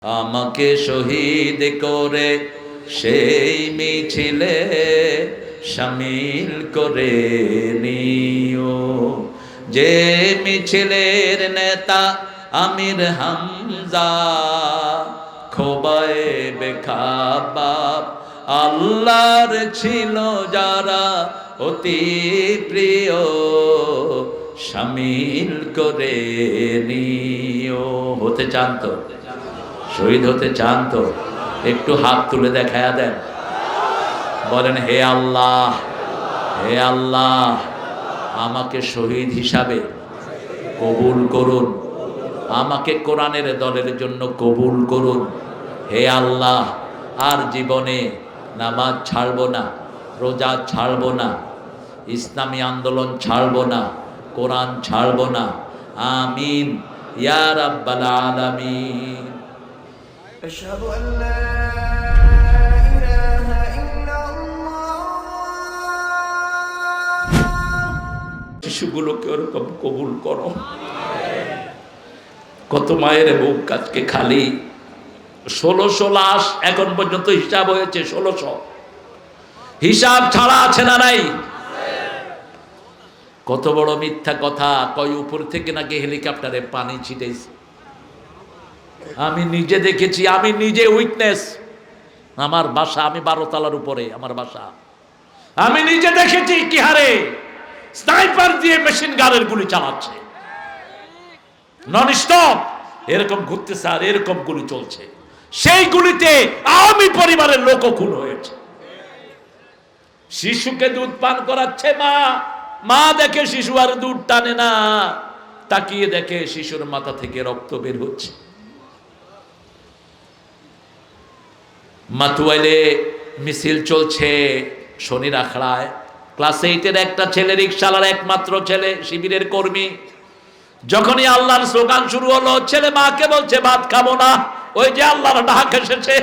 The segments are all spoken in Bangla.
আমাকে শহীদ করে সেই মিছিলে শামিল করে নিও। যে মিছিলের নেতা আমির হামজা, খোবায়েবে খাব্বাব আল্লাহর ছিল যারা অতি প্রিয়, শামিল করে নিও। হতে চান তো? শহীদ হতে চান তো? একটু হাত তুলে দেখায়া দেন, বলেন হে আল্লাহ, হে আল্লাহ, আমাকে শহীদ হিসাবে কবুল করুন, আমাকে কোরআনের দলের জন্য কবুল করুন। হে আল্লাহ, আর জীবনে নামাজ ছাড়বো না, রোজা ছাড়বো না, ইসলামী আন্দোলন ছাড়বো না, কোরআন ছাড়বো না। আমিন ইয়া রাব্বাল আলামিন। أشهد أن لا إله إلا الله। শিশুগুলোকে ওরকম কবুল করো। কত মায়ের বুক আজকে খালি। 1600 লাশ এখন পর্যন্ত হিসাব হয়েছে, 1600। হিসাব ছাড়া আছে না নাই? কত বড় মিথ্যা কথা, কয় উপর থেকে নাকি হেলিকপ্টারে পানি ছিটাইছে। আমি নিজে দেখেছি, আমি নিজে উইটনেস। আমার বাসা, আমি 12 তলার উপরে আমার বাসা। আমি নিজে দেখেছি কি হারে স্নাইপার দিয়ে মেশিন গানের গুলি চালাচ্ছে, নন স্টপ এরকম ঘুরতেছে আর এরকম গুলি চলছে। সেই গুলিতে আওয়ামী পরিবারের লোক খুন হয়েছে। শিশুকে দুধ পান করাচ্ছে মা, মা দেখে শিশু আর দুধ টানে না, তাকিয়ে দেখে শিশুর মাথা থেকে রক্ত বের হচ্ছে। মাতুয়াইলে মিছিল চলছে শনির আখড়ায়। ক্লাস 8-এর একটা ছেলে, রিকশালার একমাত্র ছেলে, শিবিরের কর্মী। যখনই আল্লাহর স্লোগান শুরু হলো, ছেলে মাকে বলছে ভাত খাবো না, ওই যে আল্লাহর ডাক এসেছে।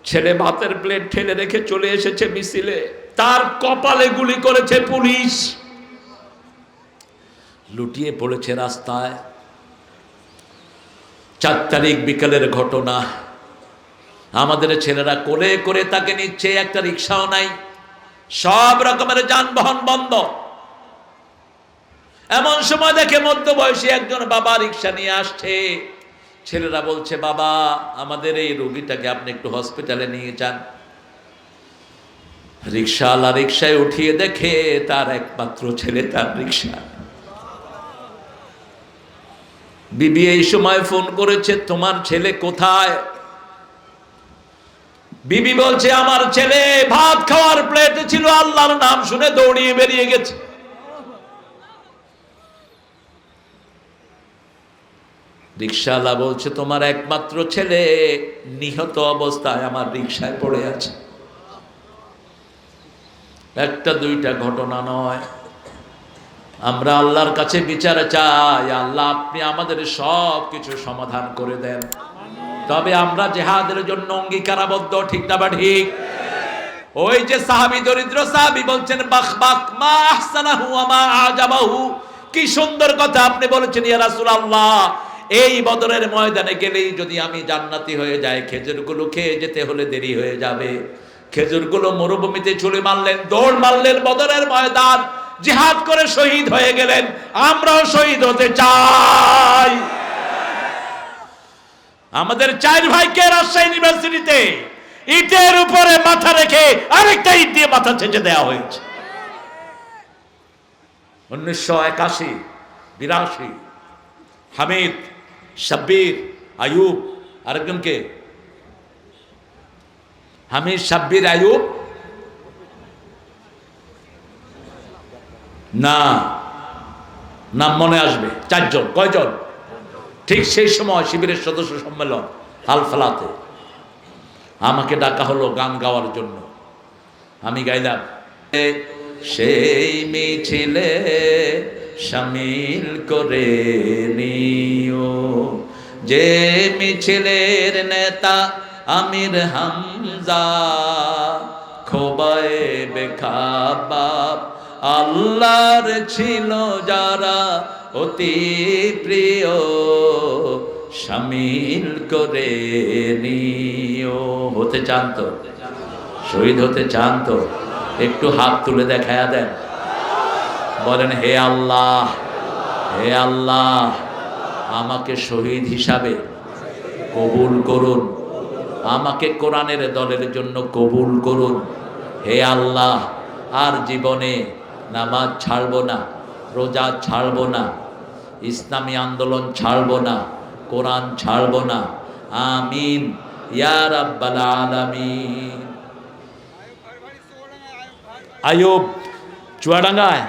ছেলে ভাতের প্লেট ঠেলে রেখে চলে এসেছে মিছিলে, তার কপালে গুলি করেছে পুলিশ। লুটিয়ে পড়েছে রাস্তায়। 4 তারিখ বিকেলের ঘটনা। আমাদের ছেলেরা কোলে করে তাকে নিচ্ছে, একটা রিক্সাও নাই, সব রকমের যানবাহন বন্ধ। এমন সময় দেখে মধ্যবয়সী একজন বাবা রিক্সা নিয়ে আসছে। ছেলেরা বলছে, বাবা আমাদের এই রোগীটাকে আপনি একটু হসপিটালে নিয়ে যান। রিক্সাওয়ালা রিক্সায় উঠিয়ে দেখে তার একমাত্র ছেলে তার রিক্সা। বিবি এই সময় ফোন করেছে, তোমার ছেলে কোথায়? বিবি বলছে, আমার ছেলে ভাত খাওয়ার প্লেটে ছিল, আল্লাহর নাম শুনে দৌড়িয়ে বেরিয়ে গেছে। রিক্সাওয়ালা বলছে, তোমার একমাত্র ছেলে নিহত অবস্থায় আমার রিক্সায় পড়ে আছে। একটা দুইটা ঘটনা নয়। আমরা আল্লাহর কাছে বিচার চাই, আল্লাহ আপনি আমাদের সব কিছু সমাধান করে দেন। তবে আমরা জিহাদের জন্য অঙ্গীকারাবদ্ধ, ঠিক না বা ঠিক? ওই যে সাহাবী, দরিদ্র সাহাবী বলছেন, বাখ বাখ মা আহসানাহু ওয়া মা আজাবাহু। কি সুন্দর কথা আপনি বলেছেন ইয়া রাসূলুল্লাহ, এই বদরের ময়দানে গেলেই যদি আমি জান্নাতি হয়ে যাই, খেজুরগুলো খেয়ে যেতে হলে দেরি হয়ে যাবে। খেজুরগুলো মরুভূমিতে ছুঁড়ে মারলেন, দৌড় মারলেন বদরের ময়দান, জিহাদ করে শহীদ হয়ে গেলেন। আমরাও শহীদ হতে চাই। আমাদের 4 ভাইকে রাজশাহী ইউনিভার্সিটিতে ইটের উপরে মাথা রেখে আরেকটা ইট দিয়ে মাথা ছেঁচে দেওয়া হয়েছে। 1981, 82 হামিদ, শাব্বির, আয়ুব, আরেকজনকে হামিদ, শাব্বির, আয়ুব না, নাম মনে আসবে, 4 জন। কয়জন? ঠিক সেই সময় শিবিরের সদস্য সম্মেলন হালফালাতে আমাকে ডাকা হলো গান গাওয়ার জন্য। আমি গাইলাম, সেই মিছিলে শামিল করে নিও। যে মিছিলের নেতা আমির হামজা, খোবায়েবে খাব্বাব আল্লাহর ছিল যারা অতি প্রিয়, শামিল করে নিও। হতে চান তো? শহীদ হতে চান তো? একটু হাত তুলে দেখায়া দেন, বলেন হে আল্লাহ, হে আল্লাহ, আমাকে শহীদ হিসাবে কবুল করুন, আমাকে কোরআনের দলের জন্য কবুল করুন। হে আল্লাহ, আর জীবনে নামাজ ছাড়বো না, রোজা ছাড়বো না, ইসলামী আন্দোলন ছাড়বো না, কোরআন ছাড়বো না। আমিন ইয়া রাব্বাল আলামিন। আয়ুব চুয়াডাঙ্গায়,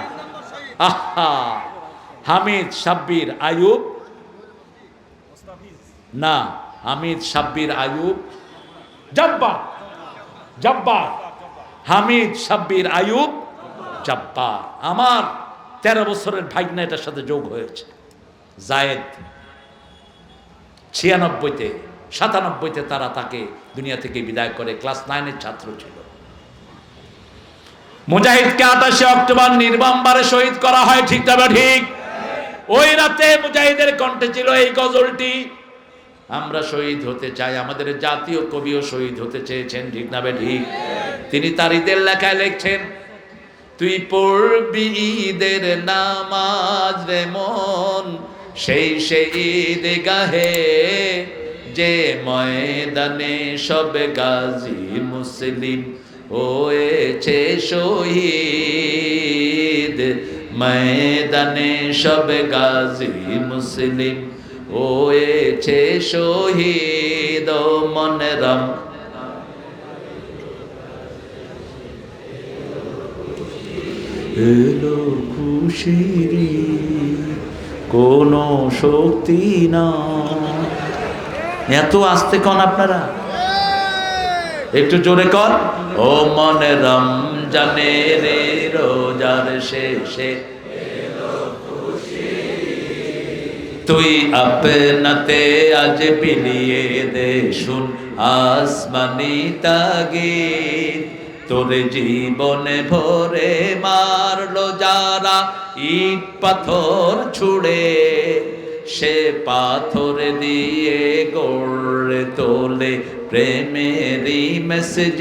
আহা, হামিদ সাব্বির আয়ুব না, হামিদ সাব্বির আয়ুব জব্বার, জব্বার, হামিদ সাব্বির আয়ুব জব্বার। আমার 13 বছরের ভাগ্না এটার সাথে যোগ হয়েছে। জায়েদ 96-তে 97-তে তারা তাকে দুনিয়া থেকে বিদায় করে, ক্লাস 9-এর ছাত্র ছিল। মুজাহিদকে 28 অক্টোবর নির্মমভাবে শহীদ করা হয়, ঠিক তবে ঠিক। ওই রাতে মুজাহিদের কণ্ঠে ছিল এই গজলটি, আমরা শহীদ হতে চাই, আমাদের জাতীয় কবিও শহীদ হতে চেয়েছেন, ঠিক না বে ঠিক? তিনি তার ঈদের লেখায় লিখছেন, তুই পড়বি ঈদের নামাজ রে মন, সেই ঈদ গাহে যে ময়দানে সব গাজী মুসলিম হয়েছে শহীদ, ময়দানে সব গাজী মুসলিম হয়েছে শহীদ। ও মনে রাম, এলো খুশির কোন শক্তি না। এত আস্তে কন আপনারা, একটু জোরে কর। ও মনে রমজানে রে রোজার শেষে তুই আপনাতে আজ বিলিয়ে দে শুন আসমানি তাগিদ, তোর জীবনে ভরে মারলো যারা ইট পাথর ছুড়ে, সে পাথর দিয়ে গড়ে তোলে প্রেমেরই মসজিদ,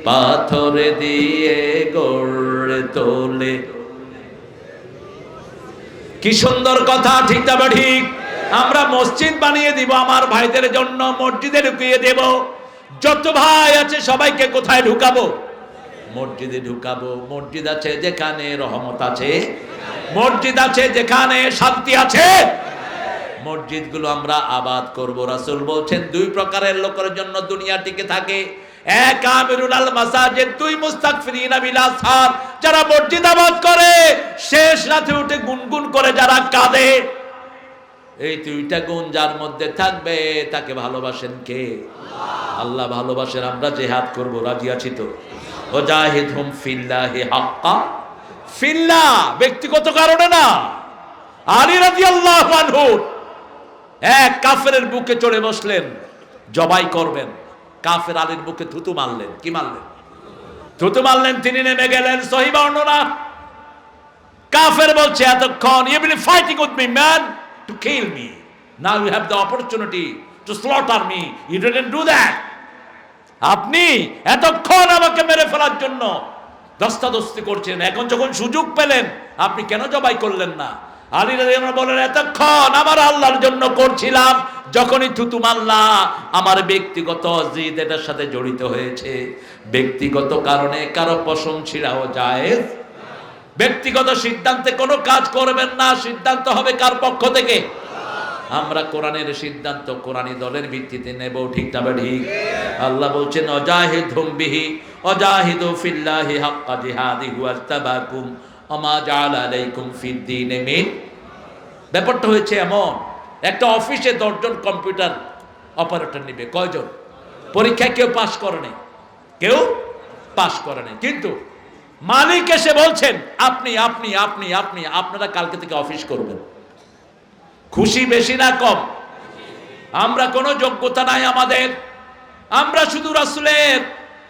পাথর দিয়ে গড়ে তোলে। কি সুন্দর কথা, ঠিক তবে ঠিক। আমরা মসজিদ বানিয়ে দিব আমার ভাইদের জন্য, মসজিদে ঢুকিয়ে দেব। যত ভাই আছে সবাইকে কোথায় ঢুকাবো? মসজিদে ঢুকাবো। মসজিদ আছে যেখানে রহমত আছে, মসজিদ আছে যেখানে শান্তি আছে, মসজিদগুলো আমরা আবাদ করব। রাসূল বলছেন 2 প্রকারের লোকের জন্য দুনিয়া টিকে থাকে, এক আমিরুল আল মাসাজিদ, 2 মুস্তাগফিরিনা বিল আসহার, যারা মসজিদ আবাদ করে, শেষ রাতে উঠে গুনগুন করে যারা কাঁদে। এই 2টা গুণ যার মধ্যে থাকবে তাকে ভালোবাসেন কে? আল্লাহ ভালোবাসেন। আমরা জিহাদ করব, রাজি আছি তো? ওয়াজাহিদহুম ফিল্লাহি হাক্কা, ফিল্লাহ, ব্যক্তিগত কারণে না। আলী রাদিয়াল্লাহু আনহু এক কাফেরের বুকে চড়ে বসলেন, জবাই করবেন। কাফের আলীর বুকে থুতু মারলেন। কি মারলেন? থুতু মারলেন। তিনি নেমে গেলেন। সহিহ বর্ণনা। কাফের বলছে, এতক্ষণ you been fighting with me man to kill me, now you have the opportunity to slaughter me, you didn't do that. আপনি এতক্ষণ আমাকে মেরে ফেলার জন্য দস্তাদস্তি করছেন, এখন যখন সুযোগ পেলেন আপনি কেন জবাই করলেন না? আলী রাদিয়াল্লাহু আনহু বলেন, এতক্ষণ আমার আল্লাহর জন্য করছিলাম, যখনই থুতু মারলা আমার ব্যক্তিগত জিদ এটার সাথে জড়িত হয়েছে। ব্যক্তিগত কারণে কারো পশম ছিঁড়াও জায়েজ। ব্যক্তিগত সিদ্ধান্তে কোনো কাজ করবেন না, সিদ্ধান্ত হবে কার পক্ষ থেকে? আমরা কোরআনের সিদ্ধান্ত কোরআনী দলের ভিত্তিতে নেব, ঠিক না ঠিক? আল্লাহ বলছেন, অজাহিদহুম বিহি অজাহিদু ফিল্লাহি হাক্কা জিহাদিহি ওয়াস্তাবাকুম ওমা জাআলা আলাইকুম ফিদ্দীনে মিন। ব্যাপারটা হয়েছে এমন, একটা অফিসে 10 জন কম্পিউটার অপারেটর নিবে। কয়জন? পরীক্ষায় কেউ পাস করে নাই, কেউ পাস করে নাই, কিন্তু মালিক এসে বলছেন আপনি আপনি আপনি আপনি আপনারা কালকে থেকে অফিস করবেন। খুশি বেশি না কম? আমরা কোনো যোগ্যতা নাই আমাদের, আমরা শুধু রাসূলের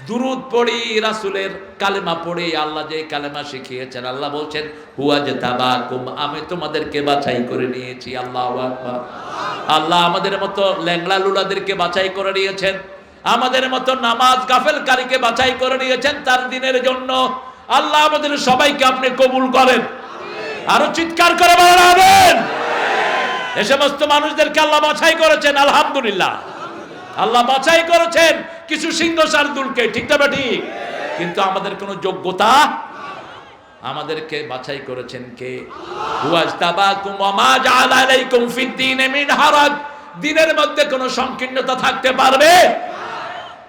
দুরুদ পড়ি, রাসূলের কালেমা পড়ি, আল্লাহ যে কালেমা শিখিয়েছেন, আল্লাহ বলছেন হুয়াজতাবাকুম, আমি তোমাদেরকে বাছাই করে নিয়েছি। আল্লাহু আকবার। আল্লাহ আমাদের মতো ল্যাংড়া লুলাদেরকে বাছাই করে নিয়েছেন, আমাদের মতো নামাজ গাফেলকারীকে বাছাই করে নিয়েছেন তার দিনের জন্য। আল্লাহ আমাদের সবাইকে আপনি কবুল করেন। আরো চিৎকার করে বলেন আমিন। এই সমস্ত মানুষদেরকে আল্লাহ বাছাই করেছেন, আলহামদুলিল্লাহ। আল্লাহ বাছাই করেছেন কিছু সিংহ শার্দুলকে, ঠিক না ঠিক? কিন্তু আমাদের কোনো যোগ্যতা, আমাদেরকে বাছাই করেছেন কে? ওয়াজতাবাকুম ওয়া মা জাআলা আলাইকুম ফিদ-দীনি মিন হারাজ। দ্বীনের মধ্যে কোনো সংকীর্ণতা থাকতে পারবে?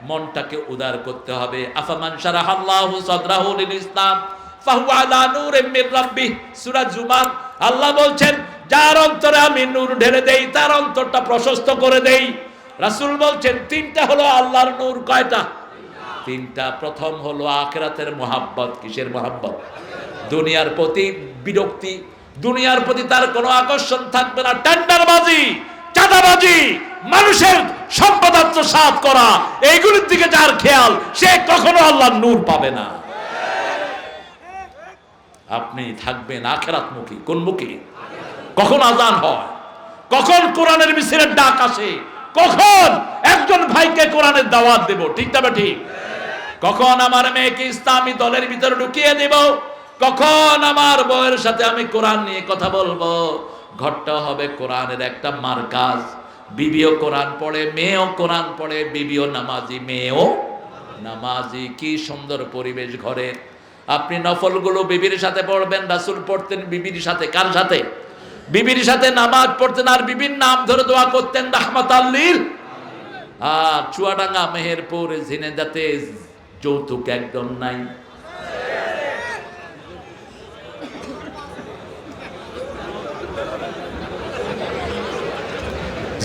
মনটাকে উদার করতে হবে। আফামান শারাহাল্লাহু সাদরাহু লিল ইসলাম ফাহুয়া আলা নূরিম মির রাব্বিহ, সূরা জুমার। আল্লাহ বলছেন যার অন্তরে আমি নূর ঢেলে দেই তার অন্তরটা প্রশস্ত করে দেই। রাসূল বলছেন তিনটা হলো আল্লাহর নূর। কয়টা? তিনটা। প্রথম হলো আখিরাতের মোহাব্বত। কিসের মোহাব্বত? দুনিয়ার প্রতি বিরক্তি, দুনিয়ার প্রতি তার কোনো আকর্ষণ থাকবে না। টেন্ডারবাজি, চাঁদাবাজি, মানুষের সম্পদ আত্মসাৎ করা, এইগুলোর দিকে যার খেয়াল, সে কখনো আল্লাহর নূর পাবে না। আপনি থাকবেন আখিরাতমুখী। কোন মুখী? কখন আজান হয়, কখন কোরআনের মিছিলের ডাক আসে, কখন একজন ভাইকে কোরআনের দাওয়াত দেব, ঠিক না ঠিক? কখন আমার মেয়েকে ইসলামী দলের ভিতরে ঢুকিয়ে দেব, কখন আমার বউয়ের সাথে আমি কোরআন নিয়ে কথা বলবো। ঘরটা হবে কোরআনের একটা মার্কাজ। বিবিও কোরআন পড়ে, মেয়েও কোরআন পড়ে, বিবিও নামাজি, মেয়েও নামাজি। কি সুন্দর পরিবেশ ঘরের। আপনি নফলগুলো বিবির সাথে পড়বেন। রাসূল পড়তেন বিবির সাথে। কার সাথে? বিবির সাথে নামাজ পড়তেন আর বিবির নাম ধরে দোয়া করতেন রাহমাতাল লিল। আর চুয়াডাঙ্গা, মেহেরপুর, ঝিনেদাতে যৌতুক একদম নাই।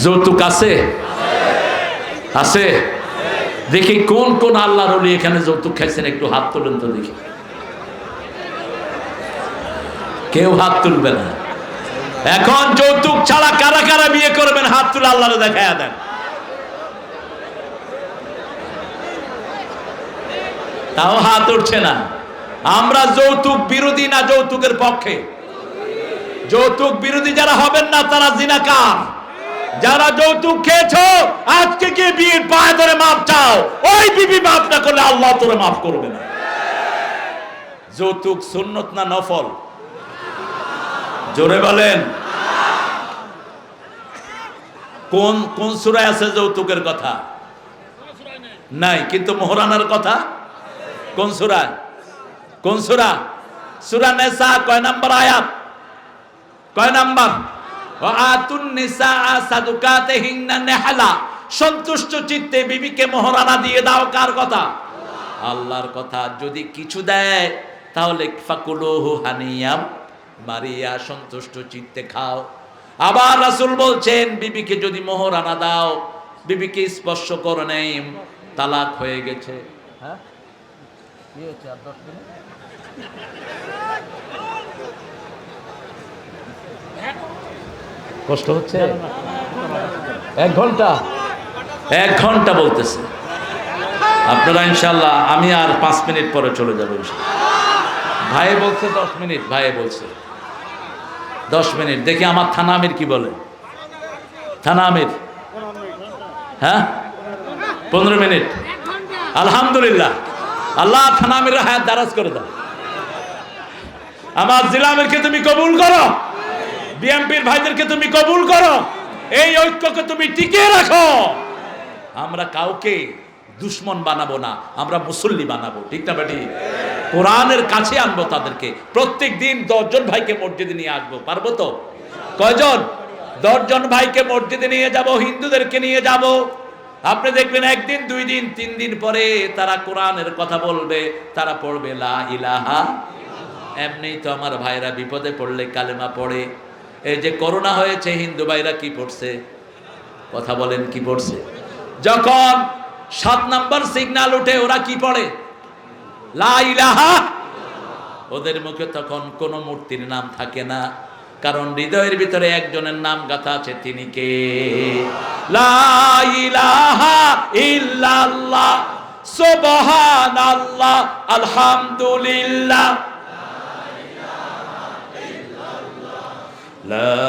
যৌতুক আছে? আছে? দেখি কোন কোন আল্লাহর ওলি এখানে যৌতুক খাইছেন, একটু হাত তুলেন তো দেখি। কেউ হাত তুলবে না। এখন যৌতুক ছাড়া কারা কারা বিয়ে করবেন? হাত তুলে আল্লাহরে দেখায়া দেন। তাও হাত উঠছে না। আমরা যৌতুক বিরোধী না যৌতুকের পক্ষে? যৌতুক বিরোধী যারা হবেন না তারা জিনাকার। যারা যৌতুক খেয়েছো আজকে গিয়ে বিয়ের পায়ে ধরে মাপ চাও। ওই বিবি মাপ না করলে আল্লাহ তোরে মাফ করবে না। যৌতুক সুন্নত না নফল? জোরে বলেন। কোন কোন সূরায় আছে যৌতুকের কথা? নাই, কিন্তু মোহরানার কথা কোন সূরায়? কোন সূরা? সূরা নিসা কয় নাম্বার আয়াত? কয় নাম্বার? ওয়া আতুন নিসা সাদুকাতিহিন্না নিহলা, সন্তুষ্ট চিত্তে বিবিকে মোহরানা দিয়ে দাও। কার কথা? আল্লাহর কথা। যদি কিছু দেয় তাহলে ফাকুলুহু হানিয়াম মারিয়া, সন্তুষ্ট চিত্তে খাও। আবার রাসূল বলছেন বিবিকে যদি মোহরানা দাও, বিবিকে স্পর্শ করে নেই, তালাক হয়ে গেছে। হ্যাঁ, কি হচ্ছে? আর 10 মিনিট কষ্ট হচ্ছে? 1 ঘন্টা? 1 ঘন্টা বলতেছে আপনারা। ইনশাল্লাহ আমি আর 5 মিনিট পরে চলে যাবো। ভাই বলছে 10 মিনিট, ভাই বলছে 10 মিনিট। দেখি আমার থানা আমির কি বলে। থানা আমির? হ্যাঁ, 15 মিনিট। আলহামদুলিল্লাহ, আল্লাহ থানা আমিরের হায়াত দারাজ করে দাও। আমার জেলা আমিরকে তুমি কবুল করো, বিএমপির ভাইদেরকে তুমি কবুল করো, এই ঐক্যকে তুমি টিকিয়ে রাখো। আমরা কাউকে দুশ্মন বানাবো না, আমরা মুসল্লি বানাবো, ঠিক না বেটি? কোরআনের কাছে আনবো তাদেরকে। প্রত্যেক দিন 10 জন ভাইকে মসজিদে নিয়ে আসবো। পারবো তো? কয়জন? 10 জন ভাইকে মসজিদে নিয়ে যাব, হিন্দুদেরকে নিয়ে যাব। আপনি দেখবেন 1 দিন 2 দিন 3 দিন পরে তারা কোরআনের কথা বলবে, তারা পড়বে লা ইলাহা। এমনি তো আমার ভাইরা বিপদে পড়লে কালেমা পড়ে। এই যে করোনা হয়েছে, হিন্দু ভাইরা কি পড়ছে? কথা বলেন, কি পড়ছে? যখন 7 নাম্বার সিগন্যাল উঠে ওরা কি পড়ে? লা ইলাহা। ওদের মুখে তখন কোনো মূর্তির নাম থাকে না, কারণ হৃদয়ের ভিতরে একজনের নাম গাথা আছে। তিনি কে? লা ইলাহা ইল্লাল্লাহ সুবহানাল্লাহ, আলহামদুলিল্লাহ, লা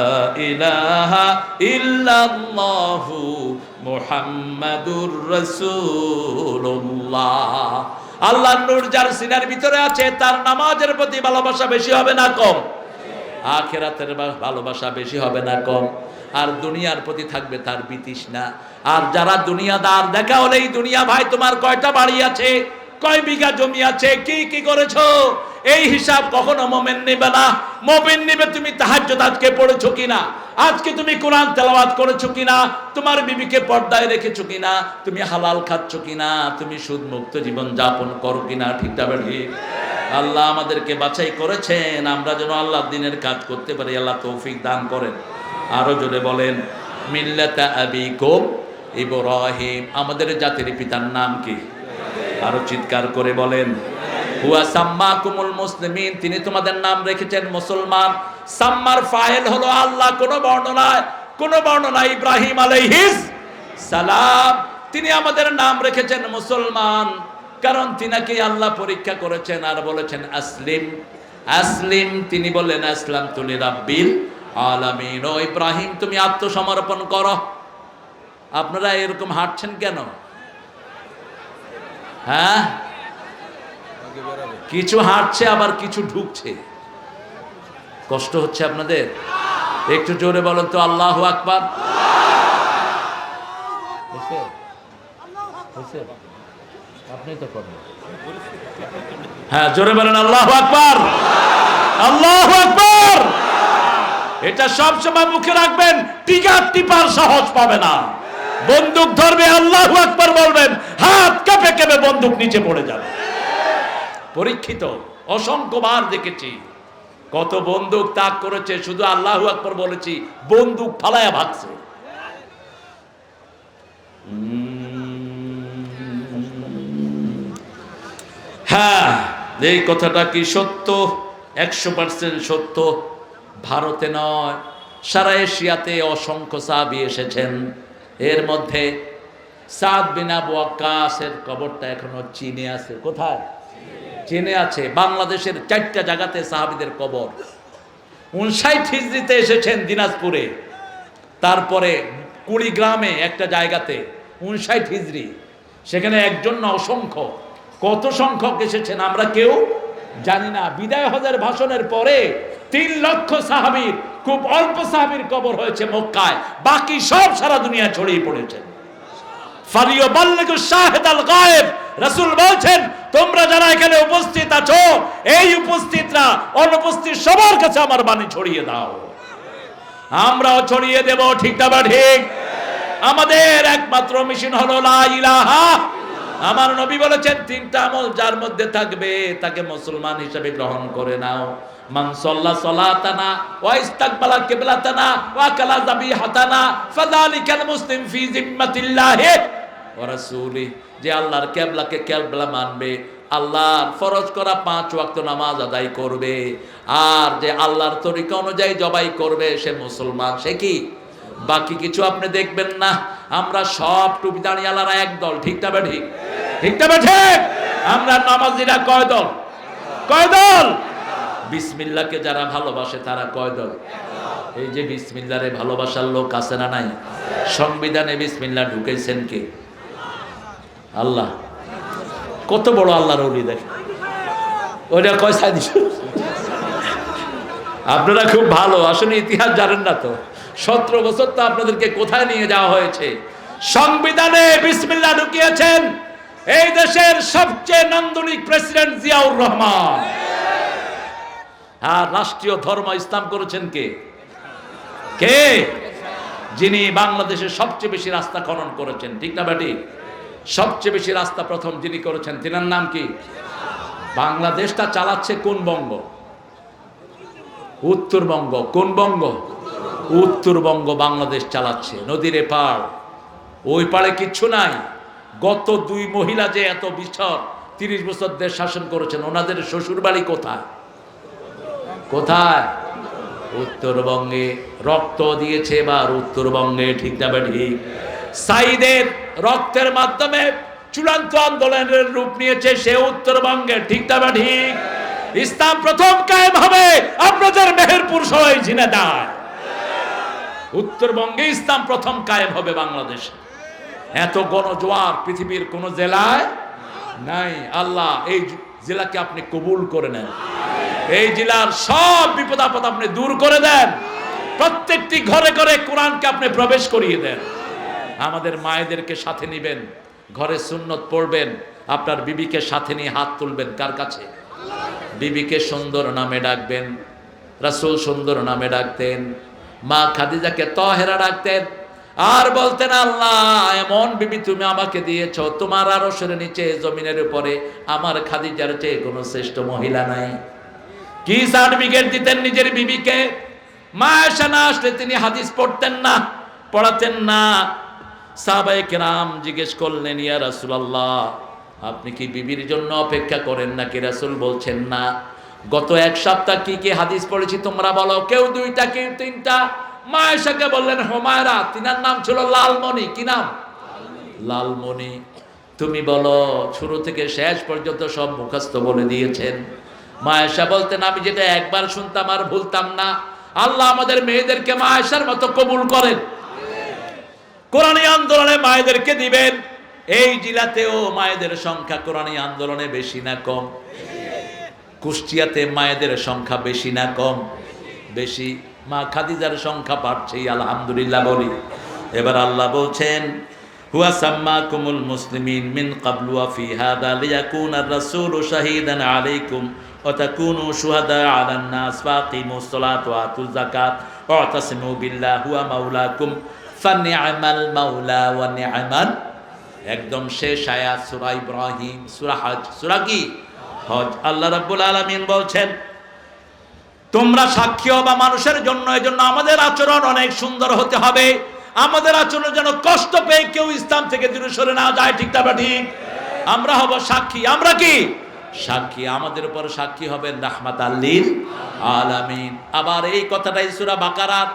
ইলাহা ইল্লাল্লাহু মুহাম্মাদুর রাসূলুল্লাহ। আল্লাহর নূর যার সিনার ভিতরে আছে তার নামাজের প্রতি ভালোবাসা বেশি হবে না কম? আখিরাতের ভালোবাসা বেশি হবে না কম? আর দুনিয়ার প্রতি থাকবে তার বিতৃষ্ণা। আর যারা দুনিয়াদার, দেখা হলেই দুনিয়া, ভাই তোমার কয়টা বাড়ি আছে, কয় বিঘা জমি আছে, কি কি করেছো, এই হিসাব কখনো মোমেন নেবে না। মোমেন নেবে তুমি তাহাজ্জুদ আজকে পড়েছো কিনা, আজকে তুমি কোরআন তেলাওয়াত করেছো কিনা, তোমার বিবিকে পর্দায় রেখেছো কিনা, তুমি হালাল খাচ্ছ কিনা, তুমি সুদ মুক্ত জীবন যাপন করো কিনা, ঠিক না ঠিক? আল্লাহ আমাদেরকে বাছাই করেছেন আমরা যেন আল্লাহর দ্বীনের কাজ করতে পারি। আল্লাহ তৌফিক দান করেন। আরো জোরে বলেন, মিল্লাতা আবিকুম ইব্রাহিম। আমাদের জাতির পিতার নাম কি? আরো চিৎকার করে বলেন, হুয়া সাম্মাকুমুল মুসলিমিন। তিনি তোমাদের নাম রেখেছেন মুসলমান। সাম্মার ফাইল হলো আল্লাহ। কোন বর্ণনা ইব্রাহিম আলাইহিস সালাম। তিনি আমাদের নাম রেখেছেন মুসলমান, কারণ তিনাকে আল্লাহ পরীক্ষা করেছেন আর বলেছেন আসলিম আসলিম। তিনি বললেন আসলামতু লিরাব্বিল আলামিন। ও ইব্রাহিম, তুমি আত্মসমর্পণ করো। আপনারা এরকম হাঁটছেন কেন? হ্যাঁ, কিছু হাঁটছে আবার কিছু ঢুকছে, কষ্ট হচ্ছে আপনাদের? একটু জোরে বলেন তো আল্লাহু আকবার। আপনি তো করেন, হ্যাঁ জোরে বলেন আল্লাহু আকবার, আল্লাহু আকবার। এটা সব সময় মুখে রাখবেন, টিকার টিপার সাহস পাবে না। বন্দুক ধরবে, আল্লাহু আকবার বলবেন, হাত কাঁপে কাঁপে বন্দুক নিচে পড়ে যাবে। পরীক্ষিত, অসংখ্যবার দেখেছি কত বন্দুক তাক করেছে, শুধু আল্লাহু আকবার বলেছি বন্দুক ফালায়া ভাগছে। হ্যাঁ, এই কথাটা কি সত্য? 100% সত্য। ভারতে নয়, সারা এশিয়াতে অসংখ্য সাহাবী এসেছেন। এর মধ্যে সাদ বিন আবু ওয়াক্কাসের কবরটা এখনো চীনে আছে। কোথায়? চীনে আছে। বাংলাদেশের 4টা জায়গাতে সাহাবীদের কবর। 59 হিজরিতে এসেছেন দিনাজপুরে, তারপরে কুড়িগ্রামে একটা জায়গাতে 59 হিজরি, সেখানে একজন না অসংখ্য। কত সংখ্যক এসেছেন আমরা কেউ জানি না। বিদায় হজের ভাষণের পরে 3 লক্ষ সাহাবীর, খুব অল্প সাহাবীর কবর হয়েছে মক্কায়, বাকি সব সারা দুনিয়া ছড়িয়ে পড়েছেন। ফালিয়াবাল্লিগু শাহিদাল গায়েব। রাসূল বলছেন, তোমরা যারা এখানে উপস্থিত আছো, এই উপস্থিতরা অনুপস্থিত সবার কাছে আমার বাণী ছড়িয়ে দাও। আমরাও ছড়িয়ে দেব, ঠিক না বা ঠিক? আমাদের একমাত্র মিশন হলো লা ইলাহা। আমার নবী বলেছেন 3টা আমল যার মধ্যে থাকবে তাকে মুসলমান হিসেবে গ্রহণ করে নাও। মান সাল্লা সালাতানা ওয়া ইস্তাকবালা কিবলাতানা ওয়া কালা যাবিহাতানা ফাযালিকাল মুসলিম ফি জিম্মাতিল্লাহি ওয়া রাসূলি। যে আল্লাহর কিবলাকে কিবলা মানবে, আল্লাহর ফরজ করা 5 ওয়াক্ত নামাজ আদায় করবে, আর যে আল্লাহর তরিকা অনুযায়ী জবাই করবে, সে মুসলমান। সে কি? বাকি কিছু আপনি দেখবেন না। আমরা সব টুপি দাঁড়িয়ালারা এক দল, ঠিক না বা ঠিক? ঠিক না বা ঠিক? আমরা নামাজিরা কয় দল? কয় দল? বিসমিল্লাহকে যারা ভালোবাসে তারা কয় দল? এই যে বিসমিল্লাহরে ভালোবাসার লোক আছে না নাই? সংবিধানে বিসমিল্লাহ ঢুকেছেন কে? আল্লাহ। কত বড় আল্লাহর ওলি দেখেন। ওইটা কয় সাইদিস। আপনারা খুব ভালো, আসলে ইতিহাস জানেন না তো। 17 বছর তো আপনাদেরকে কোথায় নিয়ে যাওয়া হয়েছে। সংবিধানে বিসমিল্লাহ ঢুকিয়েছেন এই দেশের সবচেয়ে নান্দনিক প্রেসিডেন্ট জিয়াউর রহমান। আর রাষ্ট্রীয় ধর্ম ইসলাম করেছেন কে? কে? যিনি বাংলাদেশের সবচেয়ে বেশি রাস্তা খনন করেছেন, ঠিক না বেটি? সবচেয়ে বেশি রাস্তা প্রথম যিনি করেছেন, তিনার নাম কি? বাংলাদেশটা চালাচ্ছে কোন বঙ্গ? উত্তরবঙ্গ। কোন বঙ্গ? উত্তরবঙ্গ বাংলাদেশ চালাচ্ছে। নদীর এপার, ওই পারে কিচ্ছু নাই। গত 2 মহিলা যে এত বছর 30 বছর দেশ শাসন করেছেন, ওনাদের শ্বশুর বাড়ি কোথায়? কোথায়? উত্তরবঙ্গে। রক্ত দিয়েছে এবার উত্তরবঙ্গে, ঠিক না ঠিক? সাইদের রক্তের মাধ্যমে চূড়ান্ত আন্দোলনের রূপ নিয়েছে সে উত্তরবঙ্গে, ঠিক না বা ঠিক? ইসলাম প্রথম কায়েম হবে আপনাদের মেহেরপুর সহ ঝিনাইদহ। উত্তরবঙ্গে ইসলাম প্রথম কায়েম হবে বাংলাদেশে। এত গণজোয়ার পৃথিবীর কোন জেলায় নাই। আল্লাহ এই জেলাকে আপনি কবুল করে নেন, এই জেলার সব বিপদ আপদ আপনি দূর করে দেন, প্রত্যেকটি ঘরে ঘরে কোরআনকে আপনি প্রবেশ করিয়ে দেন। আমাদের মায়েদেরকে সাথে নিবেন, ঘরে সুন্নত পড়বেন, আপনার বিবিকে সাথে নিয়ে হাত তুলবেন কার কাছে? বিবিকে সুন্দর নামে ডাকবেন। রাসূল সুন্দর নামে ডাকতেন, মা খাদিজাকে তাহেরা ডাকতেন, আর বলতেন আল্লাহ এমন বিবি তুমি আমাকে দিয়েছো, তোমার আরশের নিচে জমিনের উপরে আমার খাদিজার চেয়ে কোনো শ্রেষ্ঠ মহিলা নাই। কি সার্টিফিকেট দিতেন নিজের বিবিকে? মা আয়েশা না আসলে তিনি হাদিস পড়তেন না, পড়াতেন না। সাহাবায়ে কেরাম জিজ্ঞেস করলেন, ইয়া রাসূলুল্লাহ আপনি কি বিবির জন্য অপেক্ষা করেন নাকি? রাসূল বলছেন না। গত এক সপ্তাহ কি কি হাদিস পড়েছি তোমরা বলো। কেউ দুইটা, কেউ তিনটা। মা আয়েশাকে বললেন হুমায়রা, তিনার নাম ছিল লালমণি। কি নাম? লালমণি। তুমি বলো। শুরু থেকে শেষ পর্যন্ত সব মুখস্থ বলে দিয়েছেন। মা আয়েশা বলতেন আমি যেটা একবার শুনতাম আর ভুলতাম না। আল্লাহ আমাদের মেয়েদেরকে মা আয়েশার মতো কবুল করেন। কোরআনী আন্দোলনে মায়েদেরকে দিবেন। এই জেলাতেও মায়েদের সংখ্যা কোরআনী আন্দোলনে বেশি না কম? কুষ্টিয়াতে মায়েদের সংখ্যা বেশি না কম? বেশি। মা খাদিজার সংখ্যা বাড়ছেই, আলহামদুলিল্লাহ বলি। এবার আল্লাহ বলছেন হুয়া সাম্মাকুমুল মুসলিমিন মিন ক্বাবলু ওয়া ফি হাযা লিয়াকুনা আর-রাসূলু শাহীদান আলাইকুম ওয়া তাকুনু শুহাদা আলান নাস ফাকিমুস সালাতা ওয়া আতুজ যাকাত ওয়া তাসিমু বিল্লাহি হুয়া মাওলাকুম ফানি'মাল মাওলা ওয়া নি'মান। একদম শেষ আয়াত সূরা ইব্রাহিম, সূরা হজ। সূরা কি? হজ। আল্লাহ রাব্বুল আলামিন বলছেন তোমরা সাক্ষী হবা মানুষের জন্য, এজন্য আমাদের আচরণ অনেক সুন্দর হতে হবে। আমাদের আচরণ যেন কষ্ট পেয়ে কেউ ইসলাম থেকে দূরে সরে না যায়, ঠিক না ঠিক? আমরা হব সাক্ষী। আমরা কি সাক্ষী? আমাদের উপর সাক্ষী হবেন রাহমাতাল লিল আলামিন। আবার এই কথাটাই সূরা বাকারাত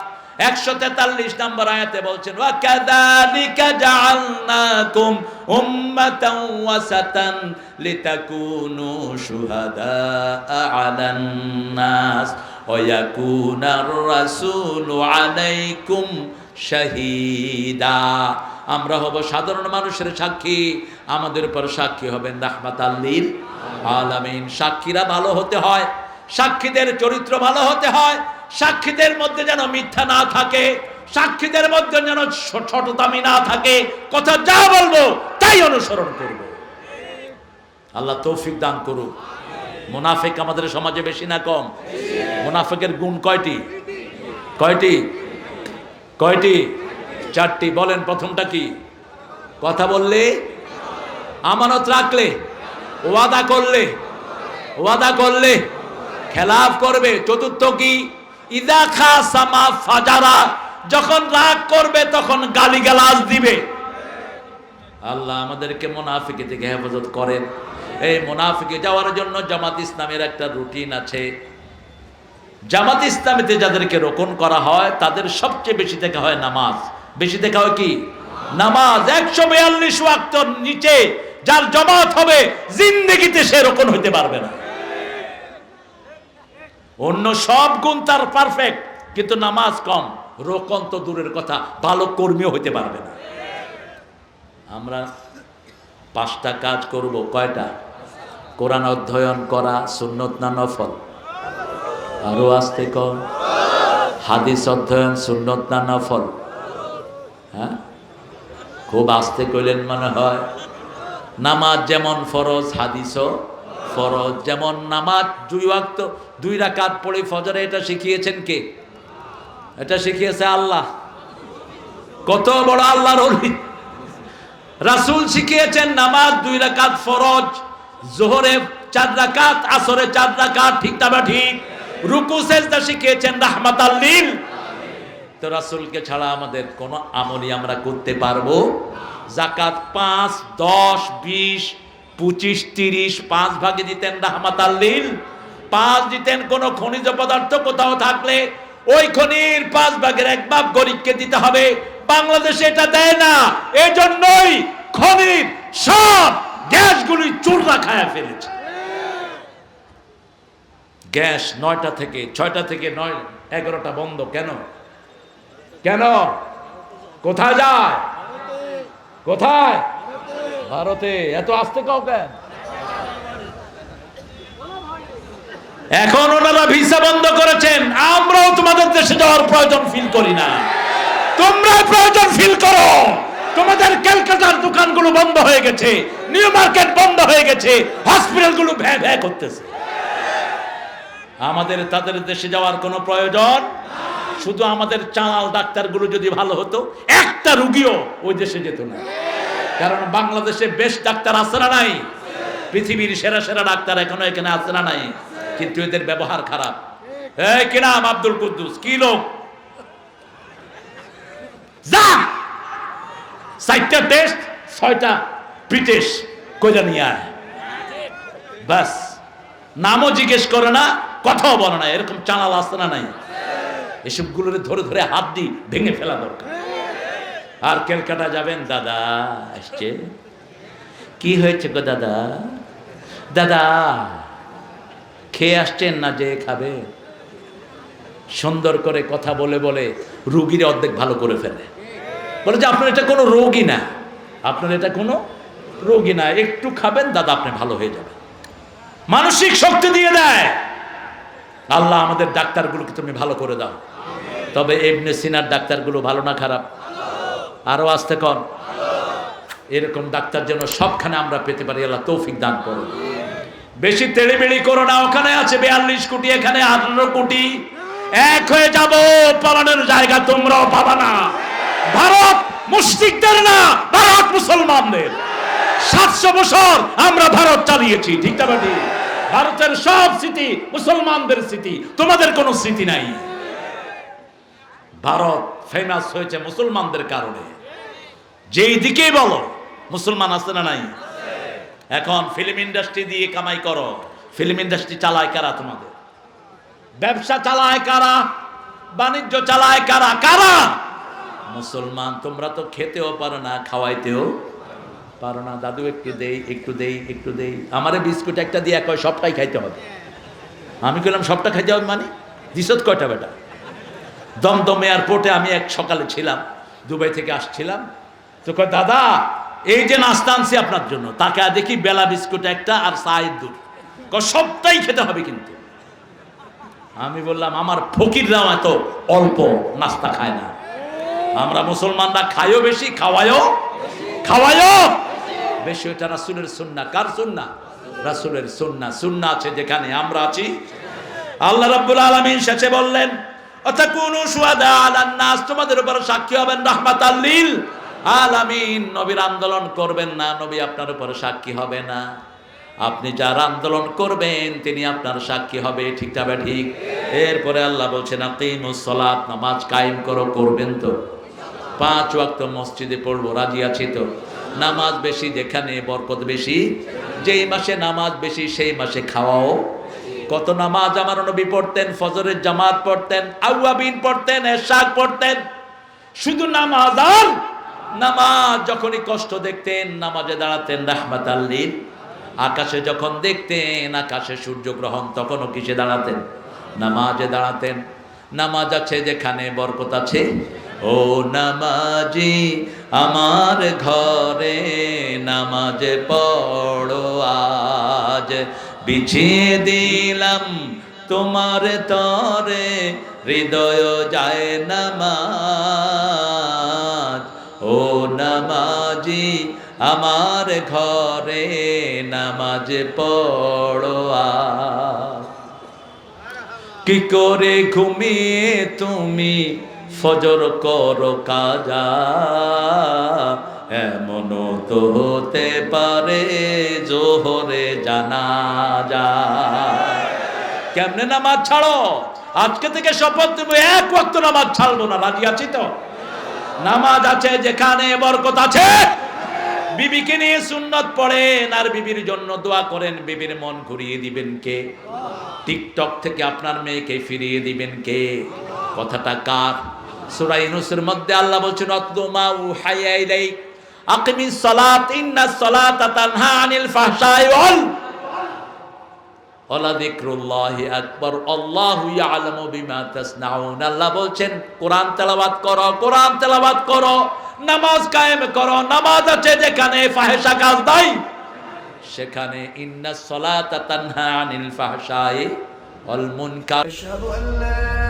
143 নম্বর আয়াতে বলছেন ওয়া কাযালিকা জাআলনাকুম উম্মাতান ওয়াসাতান লিতাকুনু শুহাদা আলান নাস ওয়া ইয়াকুনার রাসূলু আলাইকুম শাহীদা। আমরা হব সাধারণ মানুষের সাক্ষী, আমাদের উপর সাক্ষী হবেন রাহমাতাল লিল আলামিন। সাক্ষীরা ভালো হতে হয়, সাক্ষীদের চরিত্র ভালো হতে হয়, সাক্ষীদের মধ্যে যেন মিথ্যা না থাকে, সাক্ষীদের মধ্যে যেন ছোটতামি না থাকে, কথা যা বলবো তাই অনুসরণ করব। আল্লাহ তৌফিক দান করুক। মুনাফিক আমাদের সমাজে বেশি না কম? মুনাফিকের গুণ কয়টি? কয়টি? কয়টি? 4টি। বলেন প্রথমটা কি? কথা বললে, আমানত রাখলে, ওয়াদা করলে, ওয়াদা করলে খেলাফ করবে। চতুর্থ কি? ইদা খাসামা ফাজারা, যখন রাগ করবে তখন গালিগালাজ দিবে। আল্লাহ আমাদেরকে মুনাফিকি থেকে হেফাজত করেন। এই মুনাফিকে যাওয়ার জন্য জামাত ইসলামের একটা রুটিন আছে। জামাত ইসলামীতে যাদেরকে রোকন করা হয় তাদের সবচেয়ে বেশি দেখা হয় নামাজ। বেশি দেখা হয় কি? নামাজ। 142 ওয়াক্তের নিচে যার জামাত হবে জিন্দেগিতে সে রোকন হইতে পারবে না। অন্য সব গুণ তার পারফেক্ট, কিন্তু নামাজ কম, রোকন তো দূরের কথা, ভালো কর্মীও হইতে পারবে না। আমরা 5টা কাজ করব। কয়টা? কোরআন অধ্যয়ন করা, সুন্নত না নফল? আরো আস্তে কর। হাদিস অধ্যয়ন সুন্নত না নফল? হ্যাঁ, খুব আস্তে কইলেন মনে হয়। নামাজ যেমন ফরজ, হাদিসও ফরজ। যেমন নামাজ 2 ওয়াক্ত 2 রাকাত পড়ে ফজরে, এটা শিখিয়েছেন কে? এটা শিখিয়েছে আল্লাহ। কত বড় আল্লাহর ওলি! রাসূল শিখিয়েছেন নামাজ 2 রাকাত ফরজ, যোহরে 4 রাকাত, আসরে 4 রাকাত, ঠিক না ঠিক? রুকু সেজদা শিখিয়েছেন রাহমাতাল লিল। তো রাসূলকে ছাড়া আমাদের কোন আমলই আমরা করতে পারবো? যাকাত 5, 10, 20, 25, 30 5 ভাগে দিতেন রাহমাতাল লিল। 5 দিতেন কোন খনিজ পদার্থ কোথাও থাকলে ওই খনির 5 ভাগের 1 ভাগ গরিবকে দিতে হবে। বাংলাদেশে এটা দেয় না, এজন্যই খনির সব গ্যাসগুলি চূর্ণা খায়া ফেলেছে। গ্যাস 9টা থেকে 6টা থেকে 11টা বন্ধ। কেন? কেন? কোথায় যায়? কোথায়? ভারতে। এত আসতে কাও কেন? এখন ওনারা ভিসা বন্ধ করেছেন, আমরাও তোমাদের দেশে যাওয়ার প্রয়োজন ফিল করি না, তোমরা প্রয়োজন ফিল করো। তোমাদের ক্যালকাটার দোকানগুলো বন্ধ হয়ে গেছে, নিউ মার্কেট বন্ধ হয়ে গেছে, হসপিটালগুলো ভ্যা ভ্যা করতেছে। আমাদের তাদের দেশে যাওয়ার কোনো প্রয়োজন, শুধু আমাদের চালাল ডাক্তারগুলো যদি ভালো হতো, একটা রুগীও ওই দেশে যেত না। কারণ বাংলাদেশে বেস্ট ডাক্তার আছে না নাই? পৃথিবীর সেরা সেরা ডাক্তার এখনো এখানে আছে না নাই? কিন্তু এদের ব্যবহার খারাপ। এই কি নাম? আব্দুল কুদ্দুস। কি লোক? যা 4টা টেস্ট 6টা ব্রিটিশ কইরা নিয়ে আয়, বাস। নামও জিজ্ঞেস করে না, কথাও বলে না। এরকম চালাল আসতে না নাই? এসবগুলোরে ধরে ধরে হাত দিয়ে ভেঙে ফেলা দরকার। আর ক্যালকাটা যাবেন, দাদা আসছে, কি হয়েছে গো দাদা? দাদা খেয়ে আসছেন না যে খাবে? সুন্দর করে কথা বলে বলে রুগীর অর্ধেক ভালো করে ফেলে। বলে যে আপনার এটা কোনো রোগই না, আপনার এটা কোনো রোগই না, একটু খাবেন দাদা আপনি ভালো হয়ে যাবেন। মানসিক শক্তি দিয়ে দেয়। আল্লাহ আমাদের ডাক্তারগুলোকে তুমি ভালো করে দাও। তবে ইবনে সিনার ডাক্তারগুলো ভালো না খারাপ? আরো আসতে কর। এরকম ডাক্তার যেন সবখানে আমরা পেতে পারি, আল্লাহ তৌফিক দান করো। বেশি তেড়িবেড়ি করো না। ওখানে আছে 42 কোটি, এখানে 18 কোটি। এক হয়ে যাব, পালানোর জায়গা তোমরাও পাবা না। ভারত মুশরিকদের না, ভারত মুসলমানদের। 700 বছর আমরা ভারত চালিয়েছি, ঠিক না বেটি? ভারতের সব স্মৃতি মুসলমানদের স্মৃতি, তোমাদের কোনো স্মৃতি নাই। ভারত ফেমাস হয়েছে মুসলমানদের কারণে। যেই দিকেই বলো মুসলমান আছে না নাই? এখন ফিল্ম ইন্ডাস্ট্রি দিয়ে কামাই করো। ফিল্ম ইন্ডাস্ট্রি চালায় কারা? তোমাদের। ব্যবসা চালায় কারা? বাণিজ্য চালায় কারা? কারা? মুসলমান। তোমরা তো খেতেও পারো না, খাওয়াইতেও পারো না। দাদু একটু দেই, একটু দেই, একটু দেই। আমারে বিস্কুট একটা দিয়ে কয় সবটাই খাইতে হবে। আমি বললাম সবটা খাইতে হবে মানে? দিছত কয়টা বেটা? দমদম এয়ারপোর্টে আমি এক সকালে ছিলাম, দুবাই থেকে আসছিলাম। তো কয় দাদা এই যে নাস্তা আনছি আপনার জন্য। তাকে দেখি বেলা বিস্কুট একটা আর চায়ের দুধ। কয় সবটাই খেতে হবে কিন্তু। আমি বললাম আমার ফকিররাও এত অল্প নাস্তা খায় না। আমরা মুসলমানরা খাইও বেশি, খাওয়ায়ও বেশি। ওটা রাসূলের সুন্নাহ। কার সুন্নাহ? রাসূলের সুন্নাহ। সুন্নাহ আছে যেখানে আমরা আছি। আল্লাহ রাব্বুল আলামিন শেষে বললেন আতাকুনু শুহাদা আলান নাস, তোমাদের উপর সাক্ষী হবেন রাহমাতাল লিল আলামিন। নবীর আন্দোলন করবেন না, নবী আপনার উপর সাক্ষী হবে না। আপনি যার আন্দোলন করবেন তিনি আপনার সাক্ষী হবে, ঠিক না ঠিক? এরপরে আল্লাহ বলছেন আকিমুস সালাত, নামাজ কায়েম করো। করবেন তো? 5 ওয়াক্ত মসজিদে পড়বো, রাজি আছি তো? নামাজ বেশি যেখানে বরকত বেশি, যেই মাসে নামাজ বেশি সেই মাসে খাওয়াও। কত নামাজ আমার নবী পড়তেন, ফজরের জামাত পড়তেন, আউয়াবিন পড়তেন, এশাক পড়তেন। শুধু নামাজ আর নামাজ। যখনই কষ্ট দেখতেন নামাজে দাঁড়াতেন রাহমাতাল লিল। আকাশে যখন দেখতেন আকাশে সূর্যগ্রহণ, তখনও কিসে দাঁড়াতেন? নামাজে দাঁড়াতেন। নামাজ আছে যেখানে বরকত আছে। ও নামাজি আমার ঘরে নামাজে পড়ো আজ, বিছিয়ে দিলাম তোমার তরে হৃদয় যায় নামাজ। ও নামাজি আমার ঘরে নামাজ পড়ো আজ। কি করে ঘুমিয়ে তুমি ফজর করো কাজা, এমনও তো হতে পারে জোহরে জানাজা। কেমনে নামাজ ছাড়ো? আজকে থেকে শপথ দেব 1 ওয়াক্ত নামাজ ছাড়বো না, রাজি আছি তো? নামাজ আছে যেখানে বরকত আছে। বিবিকে নিয়ে সুন্নত পড়েন আর বিবির জন্য দোয়া করেন। বিবির মন ঘুরিয়ে দিবেন কে? টিকটক থেকে আপনার মেয়েকে ফিরিয়ে দিবেন কে? কথাটা কার? সূরা ইউনূসের মধ্যে আল্লাহ বলছেন আতলু মা উহাইয়া ইলাইক, আকিমিস সালাত ইন্নাস সালাতা তানহা আনিল ফাহশাই ওয়ালা যিকরুল্লাহি আকবার আল্লাহু ইয়ালামু বিমা তাসনাউন। আল্লাহ বলছেন কোরআন তেলাওয়াত করো, কোরআন তেলাওয়াত করো, নামাজ কায়েম করো। নামাজ আছে যেখানে ফাহিশা কাজ নাই সেখানে ইন্নাস সালাতা তানহা আনিল ফাহশাই ওয়াল মুনকার। أشهد أن لا